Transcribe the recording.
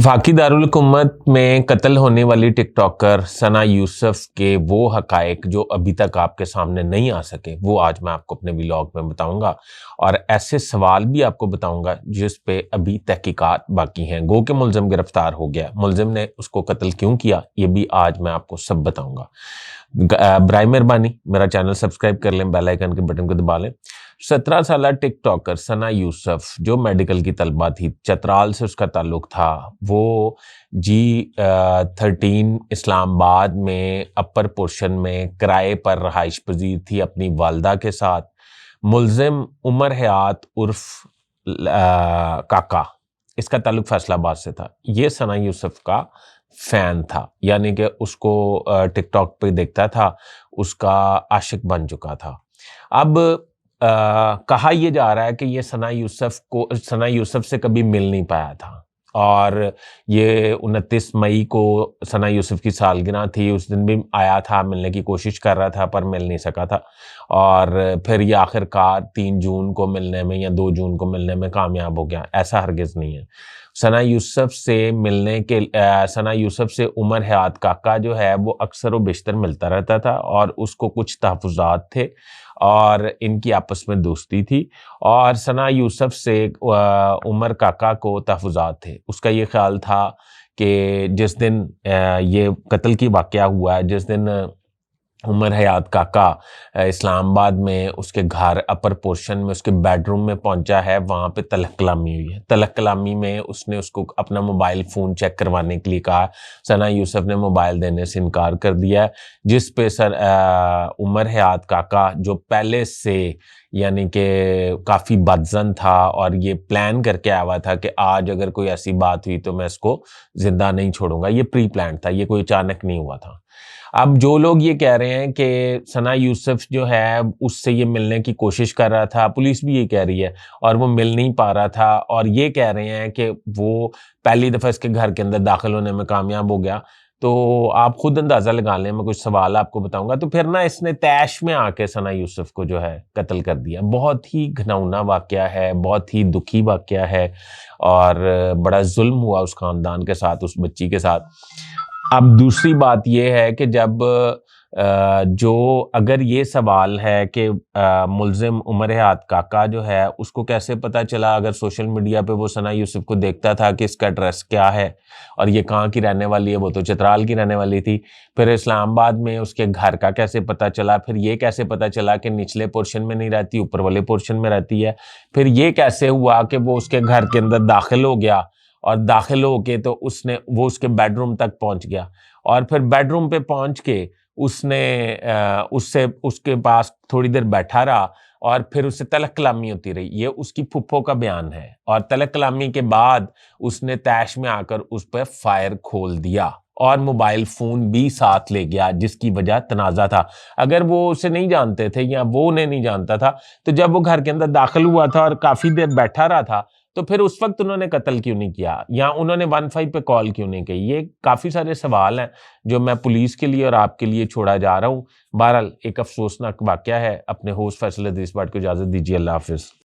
वफाकी दारुल-हुकूमत में कत्ल होने वाली टिकटॉकर सना यूसुफ के वो हक़ाइक़ जो अभी तक आपके सामने नहीं आ सके, वो आज मैं आपको अपने व्लॉग में बताऊंगा और ऐसे सवाल भी आपको बताऊंगा जिस पे अभी तहकीकात बाकी हैं। गो के मुलज़िम गिरफ्तार हो गया, मुलज़िम ने उसको कत्ल क्यों किया, ये भी आज मैं आपको सब बताऊंगा। बराए मेहरबानी मेरा चैनल सब्सक्राइब कर लें, बेल आइकन के बटन को दबा लें। 17 साला टिकटॉकर सना यूसुफ जो मेडिकल की तलबा थी, चतराल से उसका ताल्लुक था, वो G13 इस्लामाबाद में अपर पोर्शन में किराए पर रहाइश पजीर थी अपनी वालदा के साथ। मुलजिम उमर हयात उर्फ काका, इसका ताल्लुक फैसलाबाद से था। ये सना यूसुफ का फैन था, यानी कि उसको टिकटॉक पे देखता था, उसका आशिक बन चुका था। अब कहा यह जा रहा है कि ये सना यूसुफ से कभी मिल नहीं पाया था और ये 29 मई को सना यूसुफ की सालगिरह थी, उस दिन भी आया था, मिलने की कोशिश कर रहा था पर मिल नहीं सका था और फिर ये आखिरकार 3 जून को मिलने में या 2 जून को मिलने में कामयाब हो गया। ऐसा हरगिज़ नहीं है। सना यूसुफ से उमर हयात काका जो है वो अक्सर व बेशतर मिलता रहता था और उसको कुछ तहफ़्फ़ुज़ात थे और इनकी आपस में दोस्ती थी और सना यूसुफ से उमर काका को तहफ़्फ़ुज़ात थे। उसका ये ख्याल था कि जिस दिन ये कत्ल की वाक़या हुआ है, जिस दिन उमर हयात काका इस्लामाबाद में उसके घर अपर पोर्शन में उसके बेडरूम में पहुंचा है, वहाँ पे तलक कलामी हुई है। तलक कलामी में उसने उसको अपना मोबाइल फ़ोन चेक करवाने के लिए कहा। सना यूसुफ ने मोबाइल देने से इनकार कर दिया, जिस पे उमर हयात काका जो पहले से यानी कि काफ़ी बदज़न था और ये प्लान करके आया हुआ था कि आज अगर कोई ऐसी बात हुई तो मैं इसको ज़िंदा नहीं छोड़ूंगा। ये प्री प्लान था, ये कोई अचानक नहीं हुआ था। अब जो लोग ये कह रहे हैं कि सना यूसुफ जो है उससे ये मिलने की कोशिश कर रहा था, पुलिस भी ये कह रही है, और वो मिल नहीं पा रहा था और ये कह रहे हैं कि वो पहली दफ़ा इसके घर के अंदर दाखिल होने में कामयाब हो गया, तो आप खुद अंदाज़ा लगा लें। मैं कुछ सवाल आपको बताऊंगा। तो फिर ना इसने तैश में आके सना यूसुफ को जो है कत्ल कर दिया। बहुत ही घिनौना वाक़या है, बहुत ही दुखी वाक़या है और बड़ा जुल्म हुआ उस ख़ानदान के साथ, उस बच्ची के साथ। अब दूसरी बात यह है कि जब अगर ये सवाल है कि मुलजिम उमर हयात काका जो है उसको कैसे पता चला, अगर सोशल मीडिया पे वो सना यूसुफ को देखता था कि इसका एड्रेस क्या है और ये कहाँ की रहने वाली है, वो तो चतराल की रहने वाली थी, फिर इस्लामाबाद में उसके घर का कैसे पता चला, फिर ये कैसे पता चला कि निचले पोर्शन में नहीं रहती, ऊपर वाले पोर्शन में रहती है, फिर ये कैसे हुआ कि वो उसके घर के अंदर दाखिल हो गया और दाखिल होके तो वो उसके बेडरूम तक पहुंच गया और फिर बेडरूम पे पहुंच के उसके पास थोड़ी देर बैठा रहा और फिर उससे तलक कलामी होती रही। ये उसकी फुप्पो का बयान है और तलक कलामी के बाद उसने तैश में आकर उस पर फायर खोल दिया और मोबाइल फ़ोन भी साथ ले गया, जिसकी वजह तनाज़ा था। अगर वो उसे नहीं जानते थे या वो उन्हें नहीं जानता था तो जब वो घर के अंदर दाखिल हुआ था और काफ़ी देर बैठा रहा था तो फिर उस वक्त उन्होंने कत्ल क्यों नहीं किया या उन्होंने 15 पे कॉल क्यों नहीं की? ये काफ़ी सारे सवाल हैं जो मैं पुलिस के लिए और आपके लिए छोड़ा जा रहा हूँ। बहरहाल एक अफसोसनाक वाक़या है। अपने होस्ट फैसल हदीस बाट को इजाज़त दीजिए। अल्लाह हाफ़िज़।